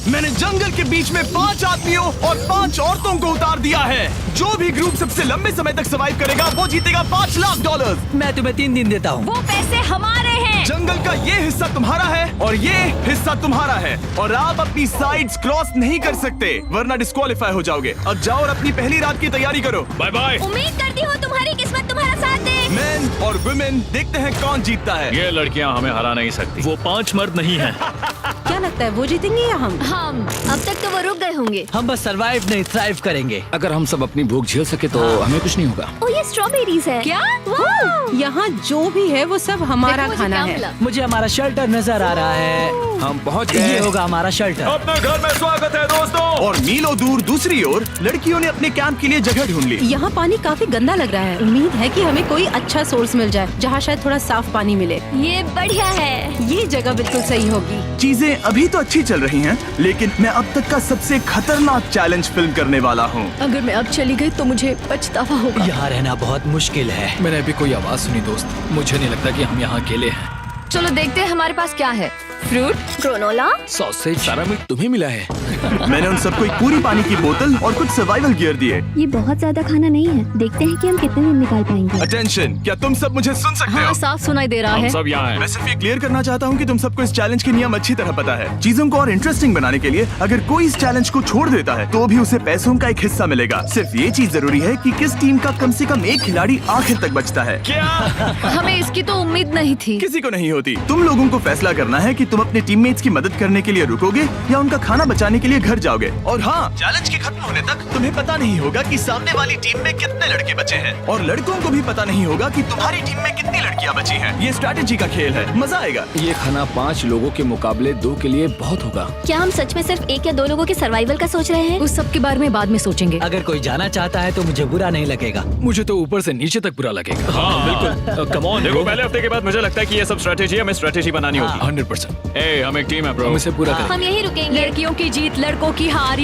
मैंने जंगल के बीच में 5 आदमियों और 5 औरतों को उतार दिया है। जो भी ग्रुप सबसे लंबे समय तक सर्वाइव करेगा वो जीतेगा $5 लाख। मैं तुम्हें 3 दिन देता हूँ। वो पैसे हमारे हैं। जंगल का ये हिस्सा तुम्हारा है और ये हिस्सा तुम्हारा है और आप अपनी साइड्स क्रॉस नहीं कर सकते वरना डिस्क्वालीफाई हो जाओगे। अब जाओ और अपनी पहली रात की तैयारी करो। Bye bye. उम्मीद करती हूँ तुम्हारी किस्मत तुम्हारा साथ दे। मेन और वुमेन देखते हैं कौन जीतता है। ये लड़कियां हमें हरा नहीं सकती। वो 5 मर्द नहीं हैं। क्या लगता है वो जीतेंगे या हम? अब तक तो वो रुक गए होंगे। हम बस सरवाइव नहीं थ्राइव करेंगे। अगर हम सब अपनी भूख झेल सके तो हमें कुछ नहीं होगा। ओ ये स्ट्रॉबेरीज है। क्या? यहाँ जो भी है वो सब हमारा देखो मुझे खाना क्या है। मिला। मुझे हमारा शेल्टर नजर आ रहा है। हम पहुँच ये गए। होगा हमारा शेल्टर। अपने घर में स्वागत है दोस्तों। और मीलों दूर दूसरी ओर लड़कियों ने अपने कैंप के लिए जगह ढूंढ ली। यहाँ पानी काफी गंदा लग रहा है। उम्मीद है कि हमें कोई अच्छा सोर्स मिल जाए जहाँ शायद थोड़ा साफ पानी मिले। ये बढ़िया है। ये जगह बिल्कुल सही होगी। चीजें अभी तो अच्छी चल रही हैं, लेकिन मैं अब तक का सबसे खतरनाक चैलेंज फिल्म करने वाला हूँ। अगर मैं अब चली गई तो मुझे पछतावा होगा। यहाँ रहना बहुत मुश्किल है। मैंने अभी कोई आवाज सुनी दोस्त। मुझे नहीं लगता कि हम यहाँ अकेले हैं। चलो देखते हैं हमारे पास क्या है। Fruit, granola. सॉसेज सारा मीट तुम्हें मिला है। मैंने उन सबको एक पूरी पानी की बोतल और कुछ सर्वाइवल गियर दिए। ये बहुत ज्यादा खाना नहीं है। देखते हैं कि हम कितने दिन निकाल पाएंगे। अटेंशन, क्या तुम सब मुझे सुन सकते हो? साफ सुनाई दे रहा हम है। सब यहाँ हैं। मैं सिर्फ ये क्लियर करना चाहता हूँ कि तुम सबको इस चैलेंज के नियम अच्छी तरह पता है। चीजों को और इंटरेस्टिंग बनाने के लिए अगर कोई इस चैलेंज को छोड़ देता है तो भी उसे पैसों का एक हिस्सा मिलेगा। सिर्फ ये चीज जरूरी है कि किस टीम का कम से कम एक खिलाड़ी आखिर तक बचता है। हमें इसकी तो उम्मीद नहीं थी। किसी को नहीं होती। तुम लोगों को फैसला करना है कि तुम अपने टीममेट्स की मदद करने के लिए रुकोगे या उनका खाना बचाने के लिए घर जाओगे। और हाँ, चैलेंज के खत्म होने तक तुम्हें पता नहीं होगा कि सामने वाली टीम में कितने लड़के बचे हैं और लड़कों को भी पता नहीं होगा कि तुम्हारी टीम में कितनी लड़कियां बची हैं। ये स्ट्रैटेजी का खेल है, मजा आएगा। ये खाना 5 लोगों के मुकाबले 2 के लिए बहुत होगा। क्या हम सच में सिर्फ 1 या 2 लोगों के सर्वाइवल का सोच रहे हैं? उस सब के बारे में बाद में सोचेंगे। अगर कोई जाना चाहता है तो मुझे बुरा नहीं लगेगा। मुझे तो ऊपर से नीचे तक बुरा लगेगा। हाँ बिल्कुल। Come on. देखो पहले हफ्ते के बाद मुझे लगता है कि ये सब स्ट्रेटेजी हमें स्ट्रेटेजी बनानी होगी। 100%। ए, हम एक टीम है ब्रो। हम इसे पूरा करें। हम यही रुकेंगे। लड़कियों की जीत, लड़कों की हार।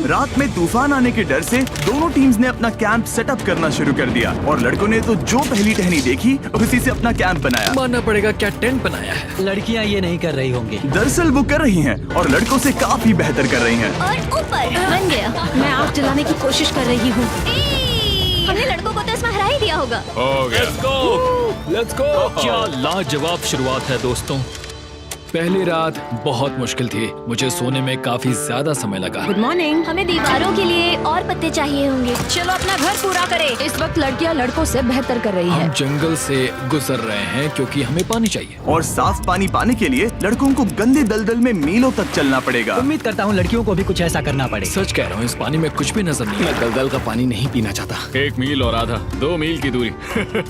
रात में तूफान आने के डर से दोनों टीम्स ने अपना कैंप सेटअप करना शुरू कर दिया और लड़कों ने तो जो पहली टहनी देखी उसी से अपना कैंप बनाया। मानना पड़ेगा क्या टेंट बनाया है। लड़कियाँ ये नहीं कर रही होंगी। दरअसल वो कर रही हैं और लड़कों से काफी बेहतर कर रही हैं। और ऊपर बन गया। मैं आग जलाने की कोशिश कर रही हूँ। हमने लड़कों को तो इसमें हरा ही दिया होगा। हो गया। Let's go. क्या लाजवाब शुरुआत है दोस्तों। पहली रात बहुत मुश्किल थी। मुझे सोने में काफी ज्यादा समय लगा। Good morning. हमें दीवारों के लिए और पत्ते चाहिए होंगे। चलो अपना घर पूरा करें। इस वक्त लड़कियां लड़कों से बेहतर कर रही हम है। जंगल से गुजर रहे हैं क्योंकि हमें पानी चाहिए। और साफ पानी पाने के लिए लड़कों को गंदे दलदल में मीलों तक चलना पड़ेगा। उम्मीद करता हूँ लड़कियों को भी कुछ ऐसा करना पड़े। सच कह रहा हूँ, इस पानी में कुछ भी नजर नहीं। मैं दलदल का पानी नहीं पीना चाहता। 1 मील और आधा, 2 मील की दूरी।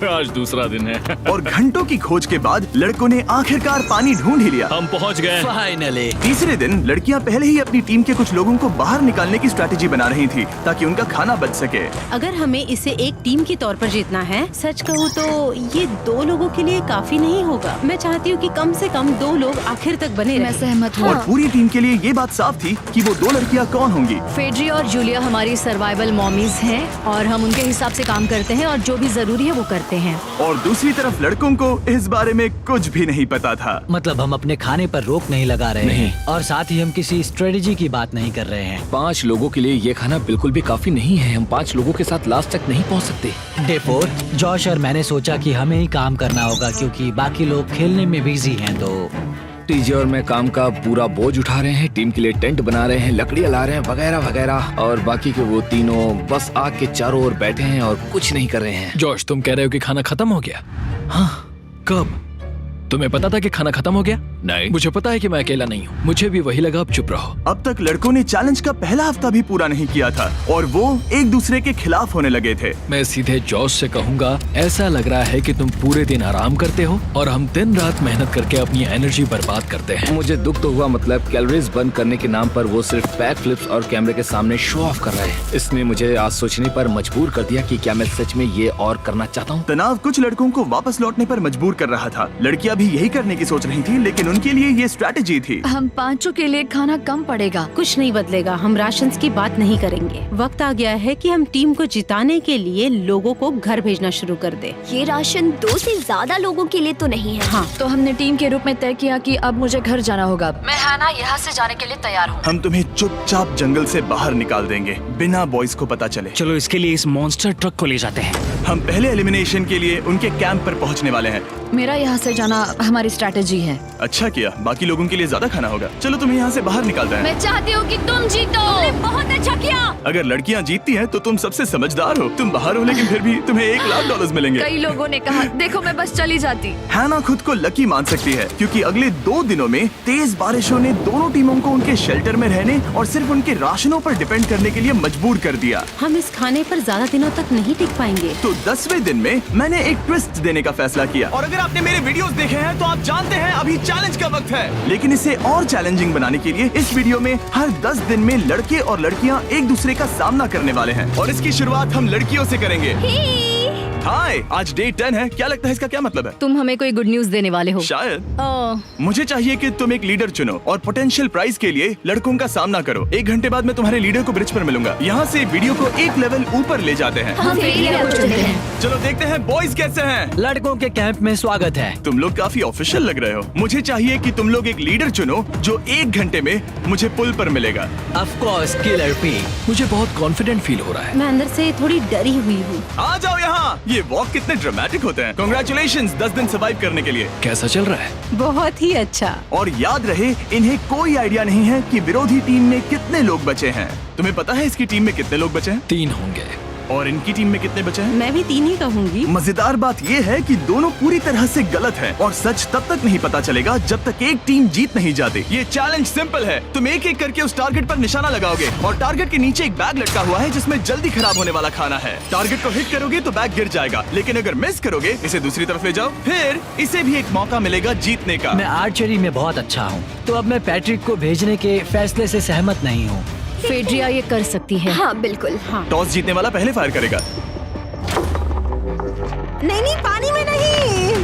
आज दूसरा दिन है। और घंटों की खोज के बाद लड़कों ने आखिरकार पानी ढूंढ ही लिया। हम पहुँच गए। फाइनली। तीसरे दिन लड़कियां पहले ही अपनी टीम के कुछ लोगों को बाहर निकालने की स्ट्रैटेजी बना रही थी ताकि उनका खाना बच सके। अगर हमें इसे एक टीम के तौर पर जीतना है, सच कहूँ तो ये 2 लोगों के लिए काफी नहीं होगा। मैं चाहती हूँ कि कम से कम 2 लोग आखिर तक बने मैं रहें। सहमत हूँ। और पूरी टीम के लिए ये बात साफ थी कि वो 2 लड़कियां कौन होंगी। फेड्री और जूलिया हमारी सर्वाइवल मॉमीज हैं और हम उनके हिसाब से काम करते हैं और जो भी जरूरी है वो करते हैं। और दूसरी तरफ लड़कों को इस बारे में कुछ भी नहीं पता था। मतलब हम अपने खाने पर रोक नहीं लगा रहे नहीं। हैं और साथ ही हम किसी स्ट्रेटेजी की बात नहीं कर रहे हैं। 5 लोगों के लिए ये खाना बिल्कुल भी काफी नहीं है। हम 5 लोगों के साथ लास्ट तक नहीं पहुँच सकते। डे 4 जॉश और मैंने सोचा कि हमें ही काम करना होगा क्योंकि बाकी लोग खेलने में बिजी हैं। तो टीजे और मैं काम का पूरा बोझ उठा रहे हैं। टीम के लिए टेंट बना रहे हैं, लकड़ियाँ ला रहे हैं, वगैरह वगैरह। और बाकी के वो तीनों बस आग के चारों ओर बैठे हैं और कुछ नहीं कर रहे हैं। जॉश, तुम कह रहे हो कि खाना खत्म हो गया? हाँ, कब? तुम्हें पता था कि खाना खत्म हो गया? नहीं। मुझे पता है कि मैं अकेला नहीं हूँ। मुझे भी वही लगा। अब चुप रहो। अब तक लड़कों ने चैलेंज का पहला हफ्ता भी पूरा नहीं किया था और वो एक दूसरे के खिलाफ होने लगे थे। मैं सीधे जॉश से कहूँगा, ऐसा लग रहा है कि तुम पूरे दिन आराम करते हो और हम दिन रात मेहनत करके अपनी एनर्जी बर्बाद करते हैं। मुझे दुख तो हुआ, मतलब कैलोरीज बर्न करने के नाम पर वो सिर्फ बैक फ्लिप्स और कैमरे के सामने शो ऑफ कर रहे हैं। इसने मुझे आज सोचने पर मजबूर कर दिया कि क्या मैं सच में ये और करना चाहता हूँ। तनाव कुछ लड़कों को वापस लौटने पर मजबूर कर रहा था। लड़कियां भी यही करने की सोच रही थी, लेकिन उनके लिए ये स्ट्रैटेजी थी। हम पांचों के लिए खाना कम पड़ेगा। कुछ नहीं बदलेगा, हम राशन की बात नहीं करेंगे। वक्त आ गया है कि हम टीम को जिताने के लिए लोगों को घर भेजना शुरू कर दे। ये राशन 2 से ज्यादा लोगों के लिए तो नहीं है। हाँ, तो हमने टीम के रूप में तय किया कि अब मुझे घर जाना होगा। मैं हैना यहाँ से जाने के लिए तैयार हूँ। हम तुम्हें चुपचाप जंगल से बाहर निकाल देंगे बिना बॉयज को पता चले। चलो इसके लिए इस मॉन्स्टर ट्रक को ले जाते हैं। हम पहले एलिमिनेशन के लिए उनके कैंप पर पहुंचने वाले हैं। मेरा यहाँ से जाना हमारी स्ट्रैटेजी है। अच्छा किया, बाकी लोगों के लिए ज्यादा खाना होगा। चलो तुम्हें यहाँ से बाहर निकालते हैं। मैं चाहती हूँ कि तुम जीतो। बहुत अच्छा किया। अगर लड़कियाँ जीतती हैं तो तुम सबसे समझदार हो। तुम बाहर हो लेकिन फिर भी तुम्हें $1,00,000 मिलेंगे। कई लोगों ने कहा देखो मैं बस चली जाती। हैना खुद को लकी मान सकती है क्योंकि अगले 2 दिनों में तेज बारिशों ने दोनों टीमों को उनके शेल्टर में रहने और सिर्फ उनके राशनों पर डिपेंड करने के लिए मजबूर कर दिया। हम इस खाने पर ज्यादा दिनों तक नहीं टिक पाएंगे। तो 10वें दिन में मैंने एक ट्विस्ट देने का फैसला किया। और अगर आपने मेरे वीडियोस देखे हैं तो आप जानते हैं अभी चैलेंज का वक्त है। लेकिन इसे और चैलेंजिंग बनाने के लिए इस वीडियो में हर 10 दिन में लड़के और लड़कियां एक दूसरे का सामना करने वाले हैं और इसकी शुरुआत हम लड़कियों से करेंगे। हाय, आज डे 10 है। क्या लगता है इसका क्या मतलब है? तुम हमें कोई गुड न्यूज देने वाले हो। शायद। ओह, मुझे चाहिए कि तुम एक लीडर चुनो और पोटेंशियल प्राइज के लिए लड़कों का सामना करो। 1 घंटे बाद मैं तुम्हारे लीडर को ब्रिज पर मिलूंगा। यहाँ से वीडियो को एक लेवल ऊपर ले जाते हैं। हम फेलियर को चुनते हैं। चलो देखते हैं बॉयज कैसे हैं। लड़कों के कैंप में स्वागत है। तुम लोग काफी ऑफिशियल लग रहे हो। मुझे चाहिए कि तुम लोग एक लीडर चुनो जो 1 घंटे में मुझे पुल पर मिलेगा। Of course killer P. मुझे बहुत कॉन्फिडेंट फील हो रहा है। मैं अंदर से थोड़ी डरी हुई हूँ। आ जाओ यहाँ। ये वॉक कितने ड्रामेटिक होते हैं। कांग्रेचुलेशंस 10 दिन सर्वाइव करने के लिए। कैसा चल रहा है? बहुत ही अच्छा। और याद रहे इन्हें कोई आइडिया नहीं है कि विरोधी टीम में कितने लोग बचे हैं। तुम्हें पता है इसकी टीम में कितने लोग बचे हैं? 3 होंगे। और इनकी टीम में कितने बचे हैं? मैं भी 3 ही कहूँगी। मजेदार बात ये है कि दोनों पूरी तरह से गलत हैं और सच तब तक नहीं पता चलेगा जब तक एक टीम जीत नहीं जाती। ये चैलेंज सिंपल है। तुम एक एक करके उस टारगेट पर निशाना लगाओगे और टारगेट के नीचे एक बैग लटका हुआ है जिसमें जल्दी खराब होने वाला खाना है। टारगेट को हिट करोगे तो बैग गिर जाएगा, लेकिन अगर मिस करोगे इसे दूसरी तरफ ले जाओ, फिर इसे भी एक मौका मिलेगा जीतने का। मैं आर्चरी में बहुत अच्छा हूँ, तो अब मैं पैट्रिक को भेजने के फैसले से सहमत नहीं हूँ। फेड्रिया ये कर सकती है। हाँ बिल्कुल। हाँ। टॉस जीतने वाला पहले फायर करेगा। नहीं, पानी में नहीं।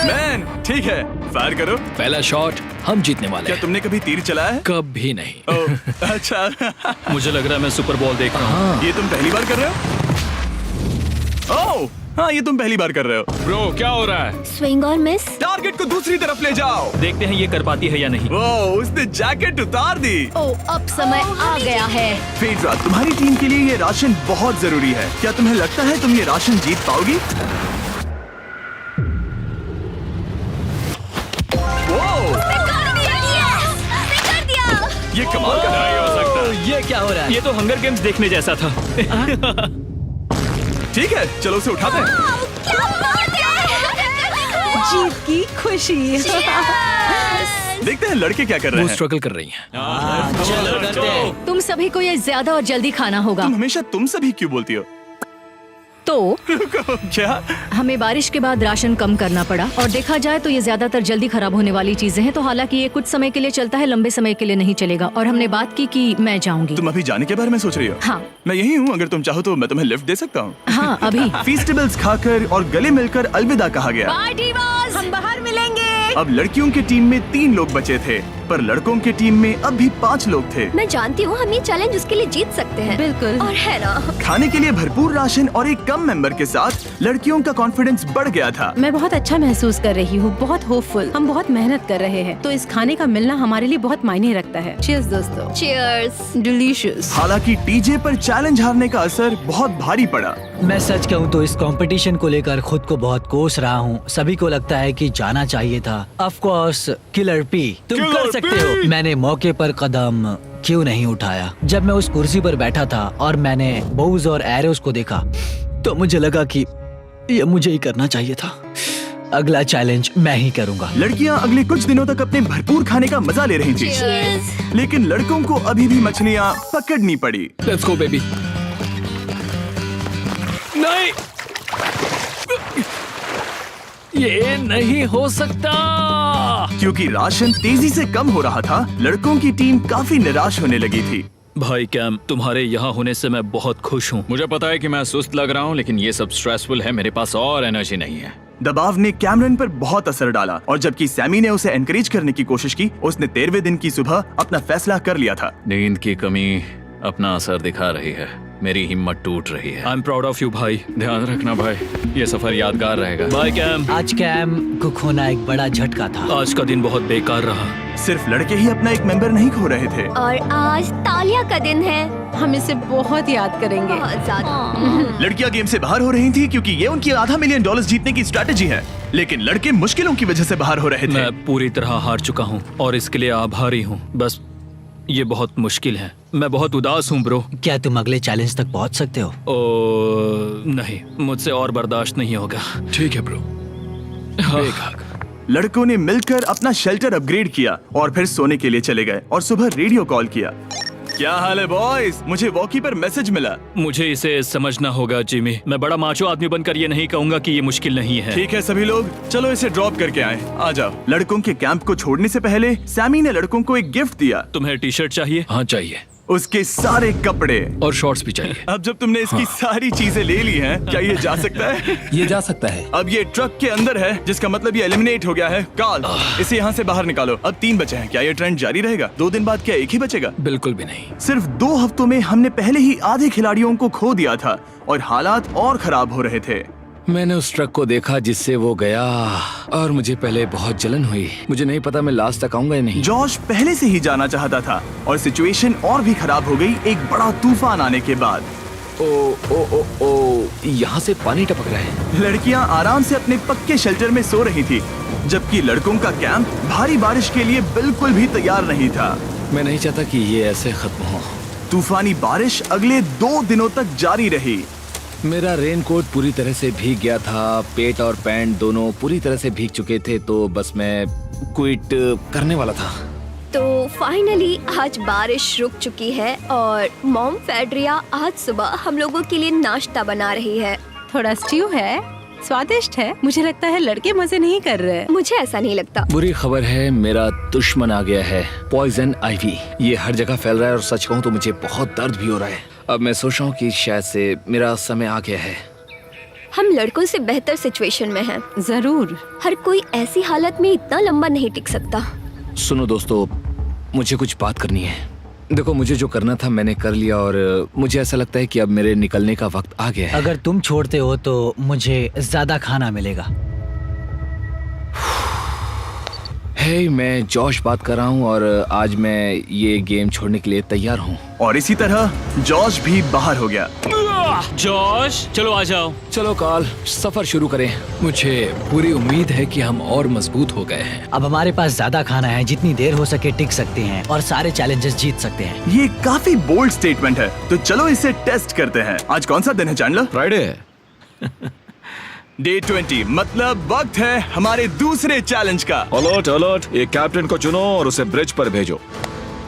मैन, ठीक है, फायर करो। पहला शॉट हम जीतने वाले क्या हैं। तुमने कभी तीर चलाया है? कभी नहीं। ओह, अच्छा। मुझे लग रहा है मैं सुपर बॉल देख रहा हूँ। ये तुम पहली बार कर रहे हो? ओह, हाँ, ये तुम पहली बार कर रहे हो। ब्रो क्या हो रहा है? स्विंग और मिस। टारगेट को दूसरी तरफ ले जाओ। देखते हैं ये कर पाती है या नहीं। वो उसने जैकेट उतार दी। ओह, अब समय आ गया है। फेड्रा, तुम्हारी टीम के लिए ये राशन बहुत जरूरी है। क्या तुम्हें लगता है तुम ये राशन जीत पाओगी? वो, ये कमाल का नहीं हो सकता। ये क्या हो रहा है? ये तो हंगर गेम्स देखने जैसा था। ठीक है, चलो उसे उठाते हैं। जीत की खुशी। देखते हैं लड़के क्या कर रहे वो हैं। स्ट्रगल कर रही हैं। चलो करते हैं। तुम सभी को ये ज्यादा और जल्दी खाना होगा। तुम हमेशा तुम सभी क्यों बोलती हो? तो क्या? हमें बारिश के बाद राशन कम करना पड़ा और देखा जाए तो ये ज्यादातर जल्दी खराब होने वाली चीजें हैं। तो हालांकि ये कुछ समय के लिए चलता है, लंबे समय के लिए नहीं चलेगा। और हमने बात की कि मैं जाऊंगी। तुम अभी जाने के बारे में सोच रही हो? हाँ। मैं यही हूँ, अगर तुम चाहो तो मैं तुम्हें लिफ्ट दे सकता हूँ। हाँ, अभी। फीस्टेबल्स खाकर और गले मिलकर अलविदा कहा गया। हम बाहर मिलेंगे। अब लड़कियों की टीम में 3 लोग बचे थे, पर लड़कों की टीम में अब भी 5 लोग थे। मैं जानती हूँ हम ये चैलेंज उसके लिए जीत सकते हैं। बिल्कुल। और है ना। खाने के लिए भरपूर राशन और एक कम मेंबर के साथ लड़कियों का कॉन्फिडेंस बढ़ गया था। मैं बहुत अच्छा महसूस कर रही हूँ, बहुत होपफुल। हम बहुत मेहनत कर रहे हैं, तो इस खाने का मिलना हमारे लिए बहुत मायने रखता है। चीयर्स दोस्तों। चीयर्स। डिलीशियस। हालांकि टीजे पर चैलेंज हारने का असर बहुत भारी पड़ा। मैं सच कहूँ तो इस कंपटीशन को लेकर खुद को बहुत कोस रहा हूँ। सभी को लगता है कि जाना चाहिए था। ऑफ कोर्स किलर पी, तुम कर सकते हो। मैंने मौके पर कदम क्यों नहीं उठाया? जब मैं उस कुर्सी पर बैठा था और मैंने बोव्स और एरोस को देखा तो मुझे लगा कि ये मुझे ही करना चाहिए था। अगला चैलेंज मैं ही करूँगा। लड़कियां अगले कुछ दिनों तक अपने भरपूर खाने का मजा ले रही थी, लेकिन लड़कों को अभी भी मछलियां पकड़नी पड़ी। Let's go baby. नहीं, ये नहीं हो सकता। क्योंकि राशन तेजी से कम हो रहा था, लड़कों की टीम काफी निराश होने लगी थी। भाई कैम, तुम्हारे यहाँ होने से मैं बहुत खुश हूँ। मुझे पता है कि मैं सुस्त लग रहा हूँ, लेकिन ये सब स्ट्रेसफुल है। मेरे पास और एनर्जी नहीं है। दबाव ने कैमरन पर बहुत असर डाला और जबकि सैमी ने उसे एनकरेज करने की कोशिश की, उसने 13वें दिन की सुबह अपना फैसला कर लिया था। नींद की कमी अपना असर दिखा रही है, मेरी हिम्मत टूट रही है। I am proud of you भाई, ध्यान रखना भाई, ये सफर यादगार रहेगा। Bye cam. आज कैम को खोना एक बड़ा झटका था। आज का दिन बहुत बेकार रहा। सिर्फ लड़के ही अपना एक मेंबर नहीं खो रहे थे। और आज तालिया का दिन है। हम इसे बहुत याद करेंगे। बहुत ज्यादा। लड़कियां गेम से बाहर हो रही थी क्योंकि ये उनकी $500 मिलियन जीतने की स्ट्रैटेजी है, लेकिन लड़के मुश्किलों की वजह से बाहर हो रहे थे। मैं पूरी तरह हार चुका हूँ और इसके लिए आभारी हूँ। बस ये बहुत मुश्किल है, मैं बहुत उदास हूँ ब्रो। क्या तुम अगले चैलेंज तक पहुंच सकते हो? नहीं, मुझसे और बर्दाश्त नहीं होगा। ठीक है ब्रो। लड़कों ने मिलकर अपना शेल्टर अपग्रेड किया और फिर सोने के लिए चले गए और सुबह रेडियो कॉल किया। क्या हाल है बॉयज? मुझे वॉकी पर मैसेज मिला। मुझे इसे समझना होगा जिमी। मैं बड़ा माचो आदमी बनकर ये नहीं कहूंगा कि ये मुश्किल नहीं है। ठीक है सभी लोग, चलो इसे ड्रॉप करके आए। आ जाओ। लड़कों के कैंप को छोड़ने से पहले सैमी ने लड़कों को एक गिफ्ट दिया। तुम्हें टी शर्ट चाहिए? हाँ चाहिए, उसके सारे कपड़े और शॉर्ट्स भी चाहिए। अब जब तुमने इसकी सारी चीजें ले ली हैं, क्या ये जा सकता है? ये जा सकता है। अब ये ट्रक के अंदर है, जिसका मतलब ये एलिमिनेट हो गया है। कार्ल, इसे यहाँ से बाहर निकालो। अब 3 बचे हैं। क्या ये ट्रेंड जारी रहेगा? 2 दिन बाद क्या एक ही बचेगा? बिल्कुल भी नहीं। सिर्फ 2 हफ्तों में हमने पहले ही आधे खिलाड़ियों को खो दिया था और हालात और खराब हो रहे थे। मैंने उस ट्रक को देखा जिससे वो गया और मुझे पहले बहुत जलन हुई। मुझे नहीं पता मैं लास्ट तक आऊंगा या नहीं। जॉश पहले से ही जाना चाहता था और सिचुएशन और भी खराब हो गई एक बड़ा तूफान आने के बाद। ओ ओ ओ ओ, यहाँ से पानी टपक रहा है। लड़कियां आराम से अपने पक्के शेल्टर में सो रही थी, जबकि लड़कों का कैंप भारी बारिश के लिए बिल्कुल भी तैयार नहीं था। मैं नहीं चाहता कि ये ऐसे खत्म हो। तूफानी बारिश अगले 2 दिनों तक जारी रही। मेरा रेनकोट पूरी तरह से भीग गया था, पेट और पैंट दोनों पूरी तरह से भीग चुके थे, तो बस मैं क्विट करने वाला था। तो फाइनली आज बारिश रुक चुकी है और मॉम फेड्रिया आज सुबह हम लोगों के लिए नाश्ता बना रही है। थोड़ा स्ट्यू है, स्वादिष्ट है। मुझे लगता है लड़के मजे नहीं कर रहे। मुझे ऐसा नहीं लगता। बुरी खबर है, मेरा दुश्मन आ गया है, पॉइजन आइवी। ये हर जगह फैल रहा है और सच कहूँ तो मुझे बहुत दर्द भी हो रहा है। अब मैं सोच रहा हूँ कि शायद से मेरा समय आ गया है। हम लड़कों से बेहतर सिचुएशन में हैं। जरूर। हर कोई ऐसी हालत में इतना लंबा नहीं टिक सकता। सुनो दोस्तों, मुझे कुछ बात करनी है। देखो, मुझे जो करना था मैंने कर लिया और मुझे ऐसा लगता है कि अब मेरे निकलने का वक्त आ गया है। अगर तुम छोड़ते हो तो मुझे ज्यादा खाना मिलेगा। हे, मैं जॉश बात कर रहा हूँ और आज मैं ये गेम छोड़ने के लिए तैयार हूँ। और इसी तरह जॉश भी बाहर हो गया। जॉश, चलो आ जाओ। चलो कार्ल, सफर शुरू करें। मुझे पूरी उम्मीद है कि हम और मजबूत हो गए हैं। अब हमारे पास ज्यादा खाना है, जितनी देर हो सके टिक सकते हैं और सारे चैलेंजेस जीत सकते हैं। ये काफी बोल्ड स्टेटमेंट है, तो चलो इसे टेस्ट करते हैं। आज कौन सा दिन है चैंडलर? फ्राइडे है। डे 20, मतलब वक्त है हमारे दूसरे चैलेंज का। अलर्ट अलर्ट, एक कैप्टन को चुनो और उसे ब्रिज पर भेजो।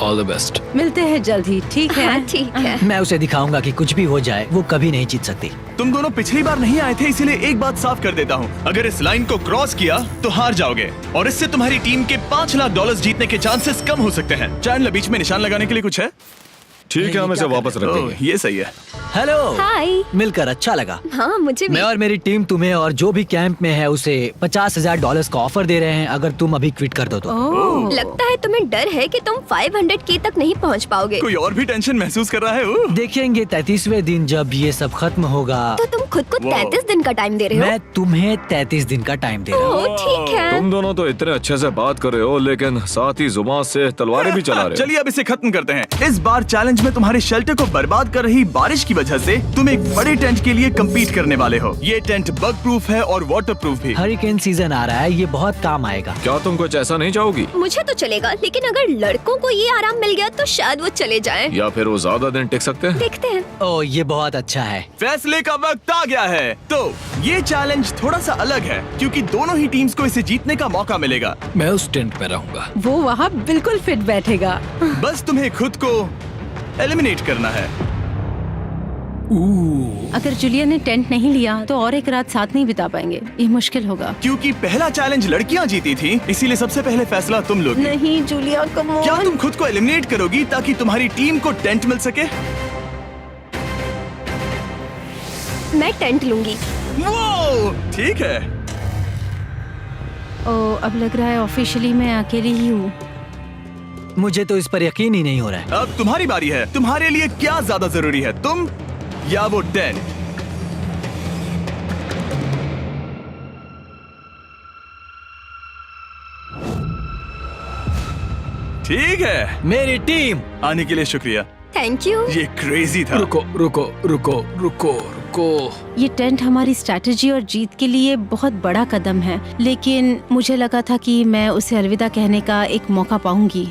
All the best. मिलते हैं जल्द ही, ठीक है? हाँ, ठीक है। मैं उसे दिखाऊंगा कि कुछ भी हो जाए वो कभी नहीं जीत सकती। तुम दोनों पिछली बार नहीं आए थे, इसीलिए एक बात साफ कर देता हूँ। अगर इस लाइन को क्रॉस किया तो हार जाओगे और इससे तुम्हारी टीम के $5 लाख जीतने के चांसेस कम हो सकते हैं। चैंडलर, बीच में निशान लगाने के लिए कुछ है? ठीक है, हम इसे वापस रख देंगे। ये सही है। हेलो। हाय। मिलकर अच्छा लगा। हाँ, मुझे भी। मैं और मेरी टीम तुम्हें और जो भी कैंप में है उसे $50,000 का ऑफर दे रहे हैं अगर तुम अभी क्विट कर दो तो। ओह, लगता है तुम्हें डर है कि तुम 500K तक नहीं पहुंच पाओगे। कोई और भी टेंशन महसूस कर रहा है? देखेंगे 33वें दिन जब ये सब खत्म होगा। तो तुम खुद को 33 दिन का टाइम दे रहे हो? मैं तुम्हें 33 दिन का टाइम दे रहा हूँ। ओह, ठीक है। तुम दोनों तो इतने अच्छे से बात कर रहे हो, लेकिन साथ ही जुबान से तलवारें भी चला रहे हो। चलिए अब इसे खत्म करते हैं। इस बार चैलेंज में तुम्हारे शेल्टर को बर्बाद कर रही बारिश की वजह से तुम एक बड़े टेंट के लिए कम्पीट करने वाले हो। ये टेंट बग प्रूफ है और वाटर प्रूफ भी। हरिकेन सीजन आ रहा है, ये बहुत काम आएगा। क्या तुम कुछ ऐसा नहीं चाहोगी? मुझे तो चलेगा, लेकिन अगर लड़कों को ये आराम मिल गया तो शायद वो चले जाएं। या फिर वो ज्यादा दिन टिक सकते हैं? देखते हैं। ओह, ये बहुत अच्छा है। फैसले का वक्त आ गया है। तो ये चैलेंज थोड़ा सा अलग है क्योंकि दोनों ही टीम्स को इसे जीतने का मौका मिलेगा। मैं उस टेंट में रहूंगा। वो वहाँ बिल्कुल फिट बैठेगा। बस तुम्हें खुद को एलिमिनेट करना है। अगर जूलिया ने टेंट नहीं लिया तो और एक रात साथ नहीं बिता पाएंगे। ये मुश्किल होगा। क्योंकि पहला चैलेंज लड़कियां जीती थी, इसीलिए सबसे पहले फैसला तुम लोगी। नहीं जूलिया, कम ऑन। क्या तुम खुद को एलिमिनेट करोगी ताकि तुम्हारी टीम को टेंट मिल सके? मैं टेंट लूंगी। वो ठीक है। ओ, अब लग रहा है ऑफिशियली मैं अकेली ही हूँ। मुझे तो इस पर यकीन ही नहीं हो रहा है। अब तुम्हारी बारी है। तुम्हारे लिए क्या ज्यादा जरूरी है, तुम या वो टेंट? ठीक है, मेरी टीम। आने के लिए शुक्रिया। Thank you. ये क्रेजी था। रुको रुको रुको रुको रुको। ये टेंट हमारी स्ट्रैटेजी और जीत के लिए बहुत बड़ा कदम है, लेकिन मुझे लगा था कि मैं उसे अलविदा कहने का एक मौका पाऊंगी।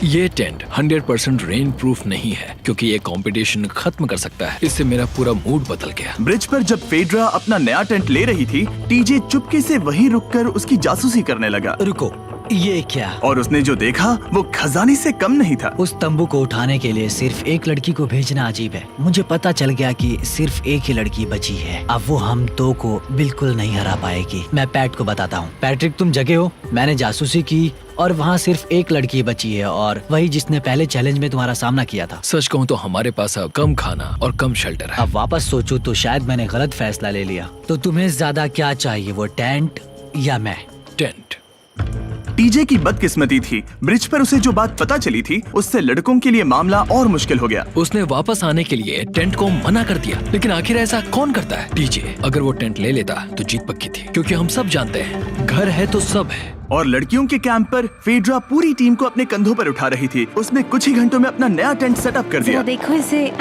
ये टेंट 100% रेन प्रूफ नहीं है, क्योंकि ये कंपटीशन खत्म कर सकता है। इससे मेरा पूरा मूड बदल गया। ब्रिज पर जब फेड्रा अपना नया टेंट ले रही थी, टीजे चुपके से वहीं रुककर उसकी जासूसी करने लगा। रुको, ये क्या? और उसने जो देखा वो खजाने से कम नहीं था। उस तंबू को उठाने के लिए सिर्फ एक लड़की को भेजना अजीब है। मुझे पता चल गया कि सिर्फ एक ही लड़की बची है। अब वो हम दो को बिल्कुल नहीं हरा पाएगी। मैं पैट को बताता हूँ। पैट्रिक, तुम जगे हो? मैंने जासूसी की और वहाँ सिर्फ एक लड़की बची है, और वही जिसने पहले चैलेंज में तुम्हारा सामना किया था। सच कहूँ तो हमारे पास अब कम खाना और कम शेल्टर है। अब वापस सोचूं तो शायद मैंने गलत फैसला ले लिया। तो तुम्हें ज्यादा क्या चाहिए, वो टेंट या मैं? टेंट। टीजे की बदकिस्मती थी, ब्रिज पर उसे जो बात पता चली थी उससे लड़कों के लिए मामला और मुश्किल हो गया। उसने वापस आने के लिए टेंट को मना कर दिया, लेकिन आखिर ऐसा कौन करता है? टीजे, अगर वो टेंट ले लेता तो जीत पक्की थी, क्योंकि हम सब जानते हैं घर है तो सब है। और लड़कियों के कैंप पर फेड्रा पूरी टीम को अपने कंधों पर उठा रही थी। उसने कुछ ही घंटों में अपना नया टेंट सेटअप कर दिया। जरा देखो इसे।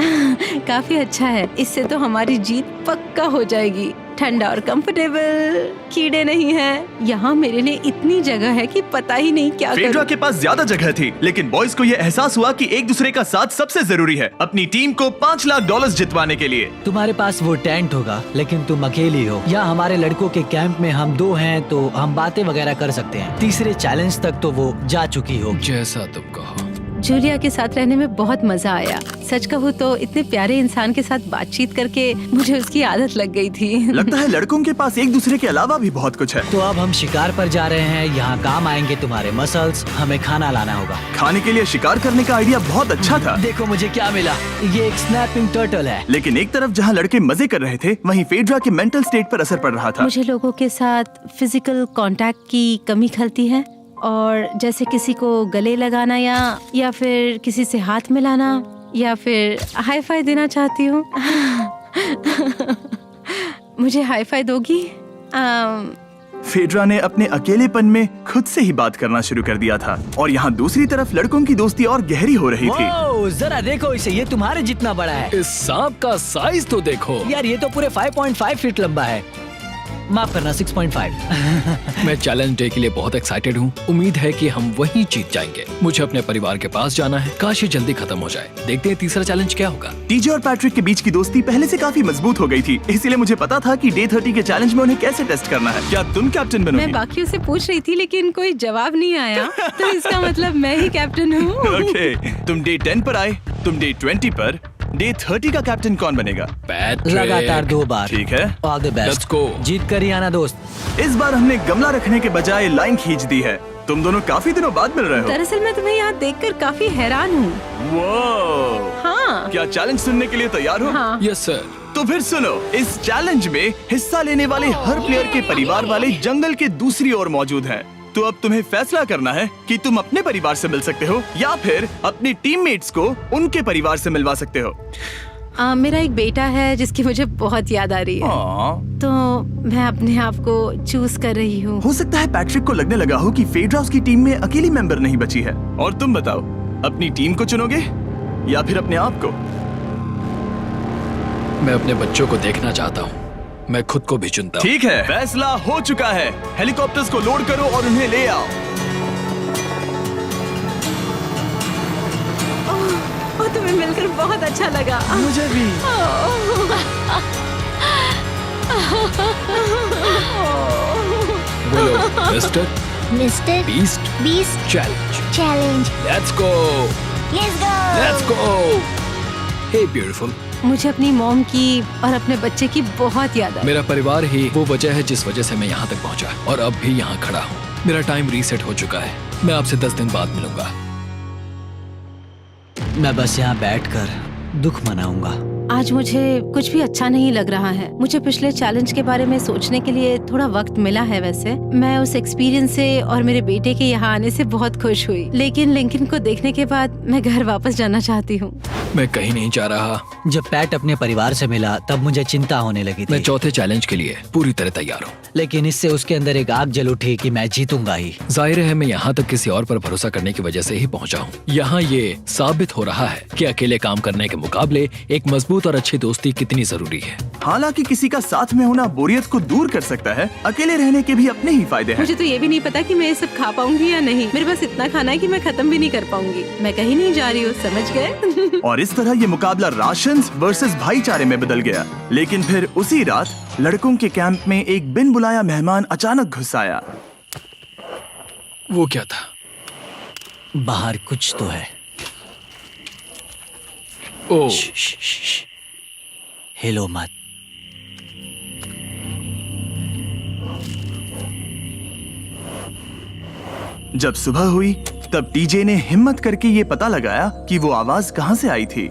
काफी अच्छा है। इससे तो हमारी जीत पक्का हो जाएगी। ठंडा और कंफर्टेबल, कीड़े नहीं हैं। यहाँ मेरे लिए इतनी जगह है कि पता ही नहीं क्या फेड्रा करूं। के पास ज्यादा जगह थी, लेकिन बॉयज को यह एहसास हुआ कि एक दूसरे का साथ सबसे जरूरी है अपनी टीम को $5 लाख जितवाने के लिए। तुम्हारे पास वो टेंट होगा, लेकिन तुम अकेली हो। या हमारे लड़कों के कैंप में हम दो हैं तो हम बातें वगैरह कर सकते हैं। तीसरे चैलेंज तक तो वो जा चुकी हो। जैसा तुम कहो। जूलिया के साथ रहने में बहुत मजा आया। सच कहूँ तो इतने प्यारे इंसान के साथ बातचीत करके मुझे उसकी आदत लग गई थी। लगता है लड़कों के पास एक दूसरे के अलावा भी बहुत कुछ है। तो अब हम शिकार पर जा रहे हैं। यहाँ काम आएंगे तुम्हारे मसल्स। हमें खाना लाना होगा। खाने के लिए शिकार करने का आइडिया बहुत अच्छा था। देखो मुझे क्या मिला। ये एक स्नैपिंग टर्टल है। लेकिन एक तरफ जहाँ लड़के मजे कर रहे थे, वहीं फेड्रा के मेंटल स्टेट पर असर पड़ रहा था। मुझे लोगों के साथ फिजिकल कांटेक्ट की कमी खलती है, और जैसे किसी को गले लगाना या फिर किसी से हाथ मिलाना या फिर हाई फाई देना चाहती हूँ। मुझे हाई फाई दोगी? फेड्रा ने अपने अकेलेपन में खुद से ही बात करना शुरू कर दिया था, और यहाँ दूसरी तरफ लड़कों की दोस्ती और गहरी हो रही थी। वाओ, जरा देखो इसे, ये तुम्हारे जितना बड़ा है। इस सांप का साइज तो देखो यार, ये तो पूरे 5.5 फीट लंबा है। माफ करना, 6.5। मैं चैलेंज डे के लिए बहुत एक्साइटेड हूँ। उम्मीद है कि हम वहीं जीत जाएंगे। मुझे अपने परिवार के पास जाना है। काश ये जल्दी खत्म हो जाए। देखते हैं तीसरा चैलेंज क्या होगा। टीजे और पैट्रिक के बीच की दोस्ती पहले से काफी मजबूत हो गई थी, इसलिए मुझे पता था कि डे 30 के चैलेंज में उन्हें कैसे टेस्ट करना है। क्या तुम कैप्टन मैं बनोगी? बाकियों से पूछ रही थी, लेकिन कोई जवाब नहीं आया। तो इसका मतलब मैं ही कैप्टन हूँ। ओके, तुम डे 10 पर आए, तुम डे 20 पर। डे 30 का कैप्टन कौन बनेगा? पैट्रिक। लगातार 2 बार। ठीक है, all the best. Let's go। जीत कर ही आना दोस्त। इस बार हमने गमला रखने के बजाय लाइन खींच दी है। तुम दोनों काफी दिनों बाद मिल रहे हो। दरअसल मैं तुम्हें यहाँ देखकर काफी हैरान हूँ। वो हाँ। क्या चैलेंज सुनने के लिए तैयार हो? हाँ। Yes sir. तो फिर सुनो, इस चैलेंज में हिस्सा लेने वाले हर प्लेयर के परिवार वाले जंगल के दूसरी ओर मौजूद हैं। तो अब तुम्हें फैसला करना है कि तुम अपने परिवार से मिल सकते हो या फिर अपने टीममेट्स को उनके परिवार से मिलवा सकते हो। मेरा एक बेटा है जिसकी मुझे बहुत याद आ रही है, तो मैं अपने आप को चूज कर रही हूँ। हो सकता है पैट्रिक को लगने लगा हो कि फेड्रा उसकी टीम में अकेली मेंबर नहीं बची है। और तुम बताओ, अपनी टीम को चुनोगे या फिर अपने आप को? मैं अपने बच्चों को देखना चाहता हूँ। मैं खुद को भी चुनता हूँ। ठीक है, फैसला हो चुका है। हेलीकॉप्टर्स को लोड करो और उन्हें ले आओ। और तुम्हें मिलकर बहुत अच्छा लगा। मुझे भी। बोलो mister mister beast challenge. Challenge. Let's go. Let's go. Hey beautiful. मुझे अपनी मॉम की और अपने बच्चे की बहुत याद आई। मेरा परिवार ही वो वजह है जिस वजह से मैं यहाँ तक पहुँचा, और अब भी यहाँ खड़ा हूँ। मेरा टाइम रीसेट हो चुका है। मैं आपसे 10 दिन बाद मिलूंगा। मैं बस यहाँ बैठकर दुख मनाऊंगा। आज मुझे कुछ भी अच्छा नहीं लग रहा है। मुझे पिछले चैलेंज के बारे में सोचने के लिए थोड़ा वक्त मिला है। वैसे मैं उस एक्सपीरियंस से और मेरे बेटे के यहाँ आने से बहुत खुश हुई, लेकिन लिंकन को देखने के बाद मैं घर वापस जाना चाहती हूँ। मैं कहीं नहीं जा रहा। जब पैट अपने परिवार से मिला तब मुझे चिंता होने लगी मैं थी, चौथे चैलेंज के लिए पूरी तरह तैयार हूँ। लेकिन इससे उसके अंदर एक आग जल उठी कि मैं जीतूंगा ही। जाहिर है मैं यहाँ तक किसी और पर भरोसा करने की वजह से ही पहुँचा हूँ। यहाँ ये साबित हो रहा है कि अकेले काम करने के मुकाबले एक मजबूत और अच्छी दोस्ती कितनी जरूरी है। हालांकि किसी का साथ में होना बोरियत को दूर कर सकता है, अकेले रहने के भी अपने ही फायदे हैं। मुझे तो ये भी नहीं पता कि मैं ये सब खा पाऊंगी या नहीं। मेरे पास इतना खाना है कि मैं खत्म भी नहीं कर पाऊंगी। मैं कहीं नहीं जा रही हूँ, समझ गए? और इस तरह ये मुकाबला राशंस वर्सेस भाईचारे में बदल गया। लेकिन फिर उसी रात लड़कों के कैंप में एक बिन बुलाया मेहमान अचानक घुस आया। वो क्या था? बाहर कुछ तो है। ओ, हिलो मत। जब सुबह हुई तब टीजे ने हिम्मत करके ये पता लगाया कि वो आवाज कहाँ से आई थी।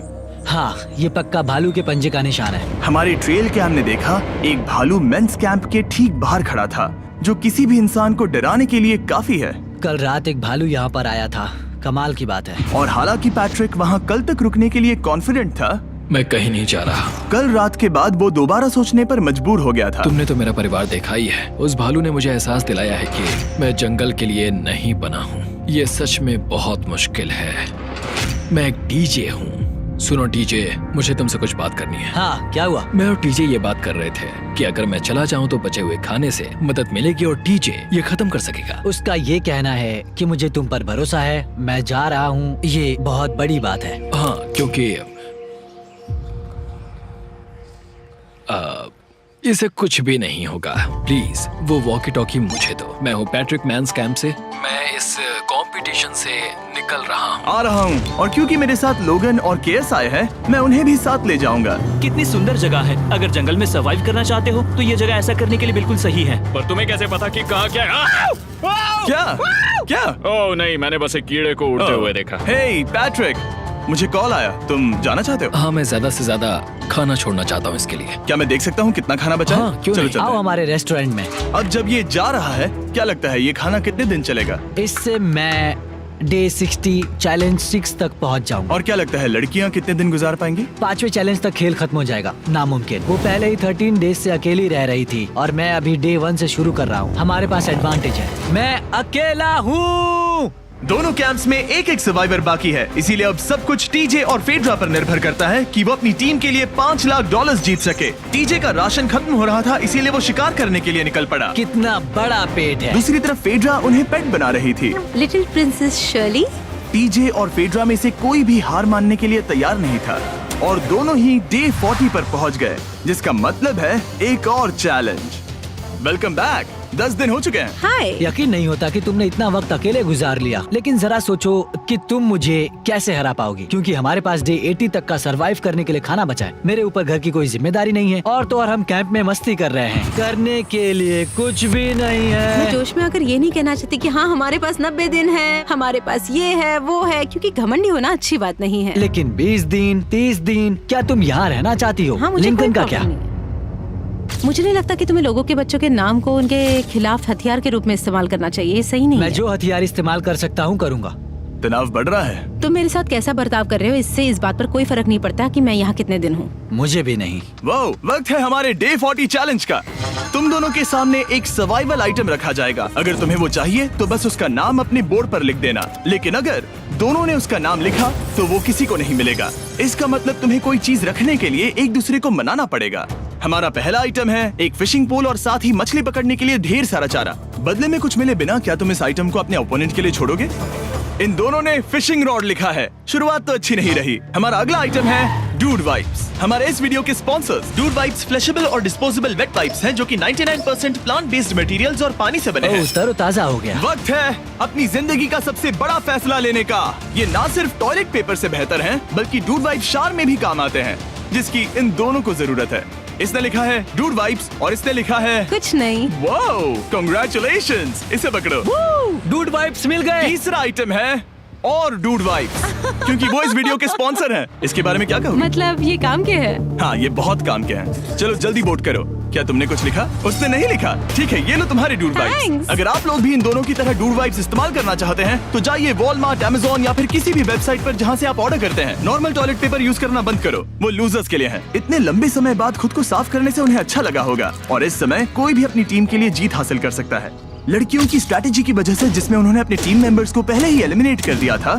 हाँ, ये पक्का भालू के पंजे का निशान है। हमारे ट्रेल कैम ने देखा एक भालू मेंस कैंप के ठीक बाहर खड़ा था, जो किसी भी इंसान को डराने के लिए काफी है। कल रात एक भालू यहाँ पर आया था, कमाल की बात है। और हालांकि पैट्रिक वहाँ कल तक रुकने के लिए कॉन्फिडेंट था, मैं कहीं नहीं जा रहा। कल रात के बाद वो दोबारा सोचने पर मजबूर हो गया था। तुमने तो मेरा परिवार देखा ही है। उस भालू ने मुझे एहसास दिलाया है कि मैं जंगल के लिए नहीं बना हूँ। ये सच में बहुत मुश्किल है। मैं एक डीजे हूँ। सुनो टीजे, मुझे तुमसे कुछ बात करनी है। हाँ, क्या हुआ? मैं और टीजे ये बात कर रहे थे कि अगर मैं चला जाऊँ तो बचे हुए खाने से मदद मिलेगी और टीजे ये खत्म कर सकेगा। उसका ये कहना है कि मुझे तुम पर भरोसा है, मैं जा रहा हूँ। ये बहुत बड़ी बात है। हाँ, क्योंकि इसे कुछ भी नहीं होगा। प्लीज वो वॉकी टॉकी मुझे दो। मैं हूँ पैट्रिक मेंस कैंप से। मैं इस कंपटीशन से निकल रहा हूँ। आ रहा हूँ, और क्योंकि मेरे साथ लोगन और केएस आए हैं, मैं उन्हें भी साथ ले जाऊंगा। कितनी सुंदर जगह है। अगर जंगल में सरवाइव करना चाहते हो तो ये जगह ऐसा करने के लिए बिल्कुल सही है। पर तुम्हें कैसे पता कि कहाँ क्या है? क्या क्या? ओह नहीं, मैंने बस एक कीड़े को उड़ते हुए देखा। हे पैट्रिक, मुझे कॉल आया, तुम जाना चाहते हो? हाँ, मैं ज्यादा से ज्यादा खाना छोड़ना चाहता हूँ इसके लिए। क्या मैं देख सकता हूँ कितना खाना बचा है? हाँ, क्यों चलो नहीं? चलते आओ हैं। हमारे रेस्टोरेंट में। अब जब ये जा रहा है, क्या लगता है ये खाना कितने दिन चलेगा? इससे मैं डे 60 चैलेंज 6 तक पहुंच जाऊंगा। और क्या लगता है लड़कियाँ कितने दिन गुजार पाएंगी? 5वें चैलेंज तक खेल खत्म हो जाएगा। नामुमकिन। वो पहले ही 13 डेज से अकेली रह रही थी और मैं अभी डे 1 से शुरू कर रहा हूँ। हमारे पास एडवांटेज है, मैं अकेला हूँ। दोनों कैंप्स में एक एक सर्वाइवर बाकी है, इसीलिए अब सब कुछ टीजे और फेड्रा पर निर्भर करता है कि वो अपनी टीम के लिए $5 लाख जीत सके। टीजे का राशन खत्म हो रहा था, इसीलिए वो शिकार करने के लिए निकल पड़ा। कितना बड़ा पेट है। दूसरी तरफ फेड्रा उन्हें पेट बना रही थी। Little princess Shirley. टीजे और फेड्रा में से कोई भी हार मानने के लिए तैयार नहीं था, और दोनों ही डे 40 पर पहुंच गए, जिसका मतलब है एक और चैलेंज। Welcome back. 10 दिन हो चुके हैं। हाय। यकीन नहीं होता कि तुमने इतना वक्त अकेले गुजार लिया, लेकिन जरा सोचो कि तुम मुझे कैसे हरा पाओगी, क्योंकि हमारे पास डे 80 तक का सरवाइव करने के लिए खाना बचा है। मेरे ऊपर घर की कोई जिम्मेदारी नहीं है, और तो और हम कैंप में मस्ती कर रहे हैं। करने के लिए कुछ भी नहीं मैं है। जोश में आकर ये नहीं कहना चाहती कि हाँ हमारे पास 90 दिन है, हमारे पास ये है वो है, क्योंकि घमंडी होना अच्छी बात नहीं है। लेकिन 20 दिन 30 दिन, क्या तुम यहाँ रहना चाहती हो? हाँ, मुझे लिंकन कोई का प्रॉब्लम क्या? नहीं है। मुझे नहीं लगता कि तुम्हें लोगों के बच्चों के नाम को उनके खिलाफ हथियार के रूप में इस्तेमाल करना चाहिए। ये सही नहीं मैं है। जो हथियार इस्तेमाल कर सकता हूँ करूँगा। तनाव बढ़ रहा है। तुम मेरे साथ कैसा बर्ताव कर रहे हो, इससे इस बात पर कोई फर्क नहीं पड़ता कि मैं यहाँ कितने दिन हूँ। मुझे भी नहीं। वो वक्त है हमारे डे 40 चैलेंज का। तुम दोनों के सामने एक सर्वाइवल आइटम रखा जाएगा। अगर तुम्हें वो चाहिए तो बस उसका नाम अपने बोर्ड पर लिख देना, लेकिन अगर दोनों ने उसका नाम लिखा तो वो किसी को नहीं मिलेगा। इसका मतलब तुम्हें कोई चीज रखने के लिए एक दूसरे को मनाना पड़ेगा। हमारा पहला आइटम है एक फिशिंग पोल और साथ ही मछली पकड़ने के लिए ढेर सारा चारा। बदले में कुछ मिले बिना क्या तुम इस आइटम को अपने ओपोनेंट के लिए छोड़ोगे? इन दोनों ने फिशिंग रॉड लिखा है। शुरुआत तो अच्छी नहीं रही। हमारा अगला आइटम है डूड वाइप्स। हमारे इस वीडियो के स्पॉन्सर्स डूड वाइप्स फ्लैशेबल और डिस्पोजेबल वेट वाइप्स हैं, जो कि 99% प्लांट बेस्ड मटेरियल्स और पानी से बने हैं। तरोताजा हो गया। वक्त है अपनी जिंदगी का सबसे बड़ा फैसला लेने का। ये ना सिर्फ टॉयलेट पेपर से बेहतर हैं, बल्कि डूड वाइप शार में भी काम आते हैं, जिसकी इन दोनों को जरूरत है। इसने लिखा है डूड वाइप्स और इसने लिखा है कुछ नहीं। Wow, congratulations. इसे पकड़ो। डूड वाइप्स मिल गए। तीसरा आइटम है और डूड वाइब्स, क्योंकि वो इस वीडियो के स्पॉन्सर हैं। इसके बारे में क्या कहोगे? मतलब ये काम क्या है? हाँ, ये बहुत काम के हैं। चलो जल्दी वोट करो। क्या तुमने कुछ लिखा? उसने नहीं लिखा। ठीक है, ये लो तुम्हारे डूड वाइब्स। Thanks. अगर आप लोग भी इन दोनों की तरह डूड वाइब्स इस्तेमाल करना चाहते हैं तो जाइए वॉलमार्ट, अमेज़न या फिर किसी भी वेबसाइट पर जहाँ से आप ऑर्डर करते हैं। नॉर्मल टॉयलेट पेपर यूज करना बंद करो, वो लूजर्स के लिए है। इतने लंबे समय बाद खुद को साफ करने से उन्हें अच्छा लगा होगा, और इस समय कोई भी अपनी टीम के लिए जीत हासिल कर सकता है। लड़कियों की स्ट्रैटेजी की वजह से, जिसमें उन्होंने अपने टीम मेंबर्स को पहले ही एलिमिनेट कर दिया था,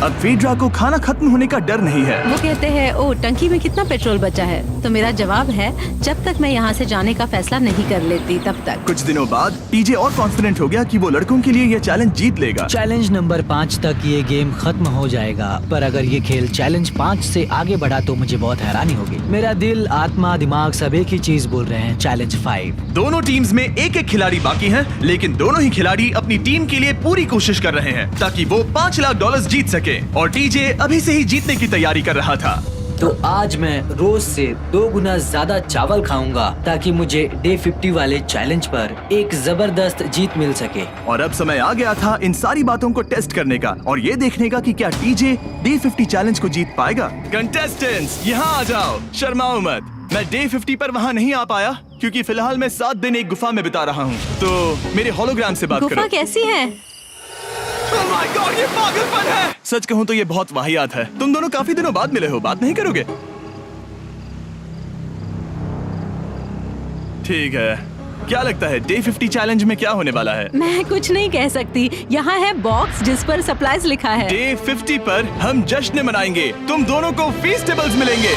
अब फेड्रा को खाना खत्म होने का डर नहीं है। वो कहते हैं ओ टंकी में कितना पेट्रोल बचा है, तो मेरा जवाब है जब तक मैं यहाँ से जाने का फैसला नहीं कर लेती तब तक। कुछ दिनों बाद टीजे और कॉन्फिडेंट हो गया कि वो लड़कों के लिए ये चैलेंज जीत लेगा। चैलेंज नंबर 5 तक ये गेम खत्म हो जाएगा, पर अगर ये खेल चैलेंज 5 से आगे बढ़ा तो मुझे बहुत हैरानी होगी। मेरा दिल, आत्मा, दिमाग सब एक ही चीज बोल रहे हैं, चैलेंज 5। दोनों टीम्स में एक एक खिलाड़ी बाकी हैं, लेकिन दोनों ही खिलाड़ी अपनी टीम के लिए पूरी कोशिश कर रहे हैं ताकि वो $5 लाख जीत सके, और टीजे अभी से ही जीतने की तैयारी कर रहा था। तो आज मैं रोज से 2 गुना ज्यादा चावल खाऊंगा ताकि मुझे डे 50 वाले चैलेंज पर एक जबरदस्त जीत मिल सके। और अब समय आ गया था इन सारी बातों को टेस्ट करने का और ये देखने का कि क्या टीजे डे 50 चैलेंज को जीत पाएगा। कंटेस्टेंट्स यहाँ आ जाओ, शर्माओ मत। मैं डे 50 पर वहाँ नहीं आ पाया क्योंकि फिलहाल मैं 7 दिन एक गुफा में बिता रहा हूँ, तो मेरे होलोग्राम से बात करो। गुफा कैसी है? Oh my God, ये पागलपन है। सच कहूँ तो ये बहुत वाहियात है। तुम दोनों काफी दिनों बाद मिले हो, बात नहीं करोगे? ठीक है, क्या लगता है डे 50 चैलेंज में क्या होने वाला है? मैं कुछ नहीं कह सकती। यहाँ है बॉक्स जिस पर सप्लाईज लिखा है। डे 50 पर हम जश्न मनाएंगे, तुम दोनों को फीस्टेबल्स मिलेंगे।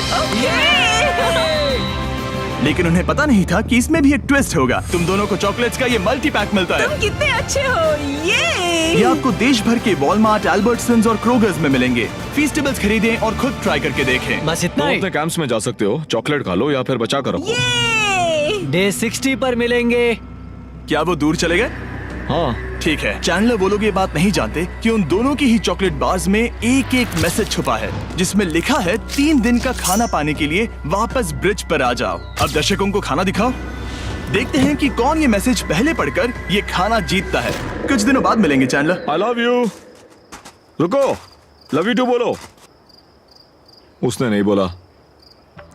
लेकिन उन्हें पता नहीं था कि इसमें भी एक ट्विस्ट होगा। तुम दोनों को चॉकलेट्स का ये मल्टी पैक मिलता है। तुम कितने अच्छे हो। ये आपको देश भर के वॉलमार्ट, अल्बर्ट्सन्स और क्रोगर्स में मिलेंगे। फीस्टेबल्स खरीदें और खुद ट्राई करके देखें। बस इतना तुम ही। अपने कैंप्स में जा सकते हो, चॉकलेट खा लो या फिर बचा कर रखो। डे 60 पर मिलेंगे। क्या वो दूर चले गए? हाँ, ठीक है। चैंडलर वो लोग ये बात नहीं जानते कि उन दोनों की ही चॉकलेट बार्स में एक एक मैसेज छुपा है जिसमें लिखा है 3 दिन का खाना पाने के लिए वापस ब्रिज पर आ जाओ। अब दर्शकों को खाना दिखाओ, देखते हैं कि कौन ये मैसेज पहले पढ़कर ये खाना जीतता है। कुछ दिनों बाद मिलेंगे चैंडलर। I love you. रुको, लव यू टू बोलो। उसने नहीं बोला।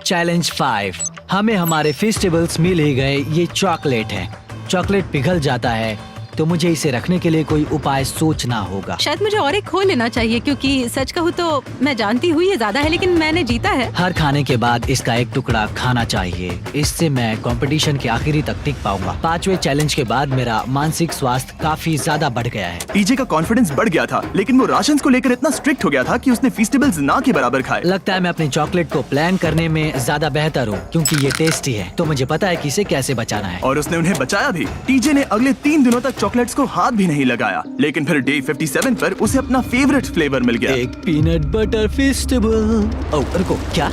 चैलेंज 5। हमें हमारे फेस्टिवल्स मिल ही गए। ये चॉकलेट है। चॉकलेट पिघल जाता है तो मुझे इसे रखने के लिए कोई उपाय सोचना होगा। शायद मुझे और एक खो लेना चाहिए क्योंकि सच कहूँ तो मैं जानती हुई ये ज्यादा है, लेकिन मैंने जीता है। हर खाने के बाद इसका एक टुकड़ा खाना चाहिए, इससे मैं कंपटीशन के आखिरी तक टिक पाऊंगा। 5वें चैलेंज के बाद मेरा मानसिक स्वास्थ्य काफी ज्यादा बढ़ गया है। टीजे का कॉन्फिडेंस बढ़ गया था, लेकिन वो राशन को लेकर इतना स्ट्रिक्ट हो गया था कि उसने फीस्टेबल्स ना के बराबर खाए। लगता है मैं अपने चॉकलेट को प्लान करने में ज्यादा बेहतर हूँ क्योंकि ये टेस्टी है, तो मुझे पता है कि इसे कैसे बचाना है। और उसने उन्हें बचाया भी। टीजे ने अगले 3 दिनों तक चॉकलेट्स को हाथ भी नहीं लगाया, लेकिन फिर डे 57 पर उसे अपना फेवरेट फ्लेवर मिल गया। एक पीनट बटर फेस्टिवल। ओह रुको, क्या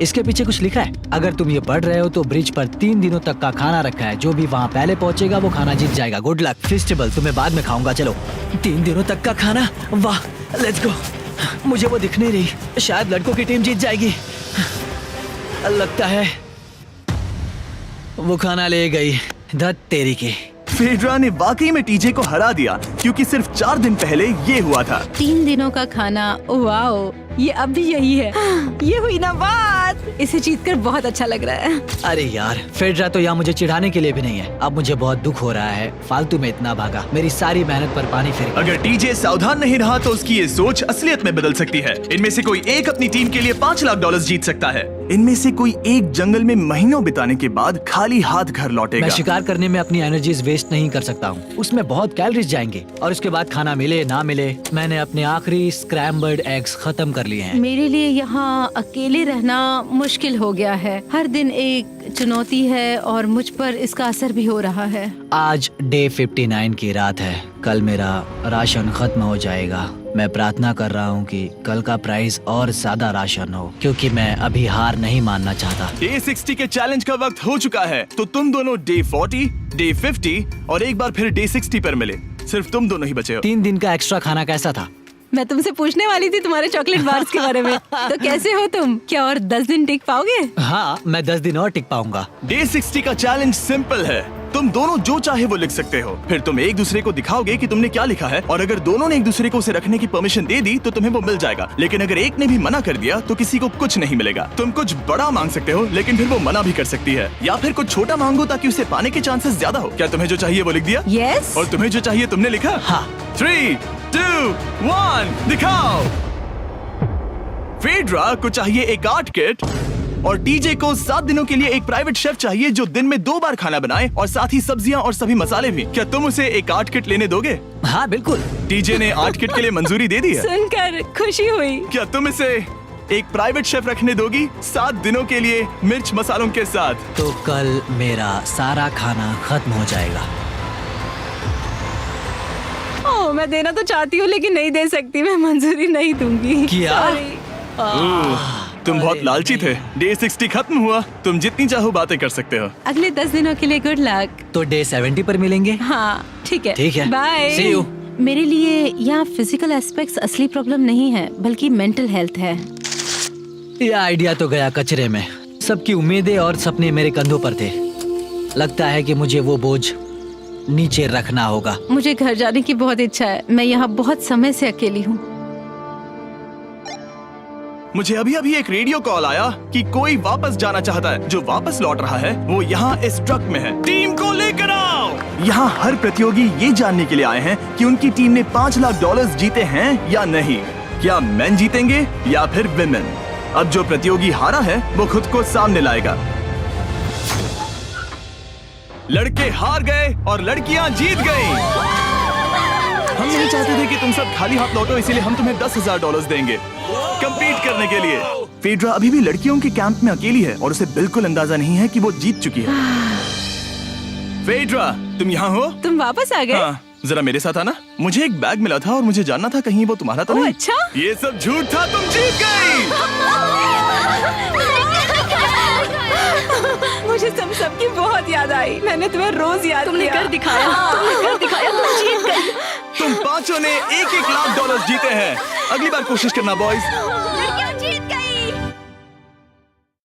इसके पीछे कुछ लिखा है? अगर तुम ये पढ़ रहे हो तो ब्रिज पर 3 दिनों तक का खाना रखा है। जो भी वहाँ पहले पहुँचेगा वो खाना जीत जाएगा। Good luck. फेस्टिवल तुम्हें बाद में खाऊंगा। चलो, 3 दिनों तक का खाना। वाह, लेट्स गो। मुझे वो दिख नहीं रही। शायद लड़कों की टीम जीत जाएगी। लगता है वो खाना ले गई। धत तेरी की। फेड्रा ने वाकई में टीजे को हरा दिया क्योंकि सिर्फ 4 दिन पहले ये हुआ था। 3 दिनों का खाना। वाओ, ये अब भी यही है। ये हुई ना बात। इसे जीतकर बहुत अच्छा लग रहा है। अरे यार, फेड्रा तो यहाँ मुझे चिढ़ाने के लिए भी नहीं है। अब मुझे बहुत दुख हो रहा है। फालतू में इतना भागा, मेरी सारी मेहनत पर पानी फिर गया। अगर टीजे सावधान नहीं रहा तो उसकी ये सोच असलियत में बदल सकती है। इनमें से कोई एक अपनी टीम के लिए $5 लाख जीत सकता है। इनमें से कोई एक जंगल में महीनों बिताने के बाद खाली हाथ घर लौटेगा। मैं शिकार करने में अपनी एनर्जीज वेस्ट नहीं कर सकता हूँ। उसमें बहुत कैलोरीज जाएंगे और उसके बाद खाना मिले ना मिले, मैंने अपने आखिरी स्क्रैम्बल्ड एग्स खत्म कर लिए हैं। मेरे लिए यहाँ अकेले रहना मुश्किल हो गया है। हर दिन एक चुनौती है और मुझ पर इसका असर भी हो रहा है। आज डे 59 की रात है। कल मेरा राशन खत्म हो जाएगा। मैं प्रार्थना कर रहा हूँ कि कल का प्राइस और ज्यादा राशन हो क्योंकि मैं अभी हार नहीं मानना चाहता। डे 60 के चैलेंज का वक्त हो चुका है, तो तुम दोनों डे 40, डे 50 और एक बार फिर डे 60 पर मिले। सिर्फ तुम दोनों ही बचे हो। 3 दिन का एक्स्ट्रा खाना कैसा था? मैं तुमसे पूछने वाली थी तुम्हारे चॉकलेट बार्स के बारे में। तो कैसे हो तुम? क्या और 10 दिन टिक पाओगे? हाँ, मैं 10 दिन और टिक पाऊंगा। डे 60 का चैलेंज सिंपल है। तुम दोनों जो चाहे वो लिख सकते हो, फिर तुम एक दूसरे को दिखाओगे कि तुमने क्या लिखा है, और अगर दोनों ने एक दूसरे को उसे रखने की परमिशन दे दी तो तुम्हें वो मिल जाएगा। लेकिन अगर एक ने भी मना कर दिया तो किसी को कुछ नहीं मिलेगा। तुम कुछ बड़ा मांग सकते हो, लेकिन फिर वो मना भी कर सकती है, या फिर कुछ छोटा मांगो ताकि उसे पाने के चांसेस ज्यादा हो। क्या तुम्हें जो चाहिए वो लिख दिया? यस। और तुम्हें जो चाहिए तुमने लिखा? हाँ। 3, 2, 1 दिखाओ। फेड्रा को चाहिए एक आर्ट किट, और टीजे को 7 दिनों के लिए एक प्राइवेट शेफ चाहिए जो दिन में 2 बार खाना बनाए, और साथ ही सब्जियां और सभी मसाले भी। क्या तुम उसे एक आर्ट किट लेने दोगे? हाँ बिल्कुल। टीजे ने आर्ट किट के लिए मंजूरी दे दी है। सुनकर खुशी हुई। क्या तुम इसे एक प्राइवेट शेफ रखने दोगी 7 दिनों के लिए मिर्च मसालों के साथ? तो कल मेरा सारा खाना खत्म हो जाएगा। ओह, मैं देना तो चाहती हूँ लेकिन नहीं दे सकती, मैं मंजूरी नहीं दूंगी। क्या? तुम बहुत लालची थे। डे 60 खत्म हुआ, तुम जितनी चाहो बातें कर सकते हो। अगले 10 दिनों के लिए गुड लक। तो डे 70 पर मिलेंगे। हाँ ठीक है। ठीक है। बाय। See you। मेरे लिए यहाँ फिजिकल एस्पेक्ट्स असली प्रॉब्लम नहीं है, बल्कि मेंटल हेल्थ है। यह आइडिया तो गया कचरे में। सबकी उम्मीदें और सपने मेरे कंधों पर थे। लगता है कि मुझे वो बोझ नीचे रखना होगा। मुझे घर जाने की बहुत इच्छा है। मैं यहाँ बहुत समय से अकेली हूँ। मुझे अभी अभी एक रेडियो कॉल आया कि कोई वापस जाना चाहता है। जो वापस लौट रहा है वो यहाँ इस ट्रक में है। टीम को लेकर आओ। यहाँ हर प्रतियोगी ये जानने के लिए आए हैं कि उनकी टीम ने $5 लाख जीते हैं या नहीं। क्या मेन जीतेंगे या फिर विमेन? अब जो प्रतियोगी हारा है वो खुद को सामने लाएगा। लड़के हार गए और लड़कियां जीत गई। हम नहीं चाहते थे कि तुम सब खाली हाथ लौटो, इसीलिए हम तुम्हें $10,000 देंगे कंपीट करने के लिए। फेड्रा अभी भी लड़कियों के कैंप में अकेली है और उसे बिल्कुल अंदाजा नहीं है कि वो जीत चुकी है। फेड्रा, तुम यहाँ हो? तुम वापस आ गए? हाँ, जरा मेरे साथ आना। मुझे एक बैग मिला था और मुझे जानना था कहीं वो तुम्हारा तो नहीं। अच्छा? ये सब झूठ था, तुम जीत गई। मुझे सबकी बहुत याद आई। मैंने तुम्हें रोज याद तुमने किया। कर दिखाया, तुमने कर दिखाया, तुम जीत गई। तुम पांचों ने $1-1 लाख जीते हैं। अगली बार कोशिश करना बॉयज।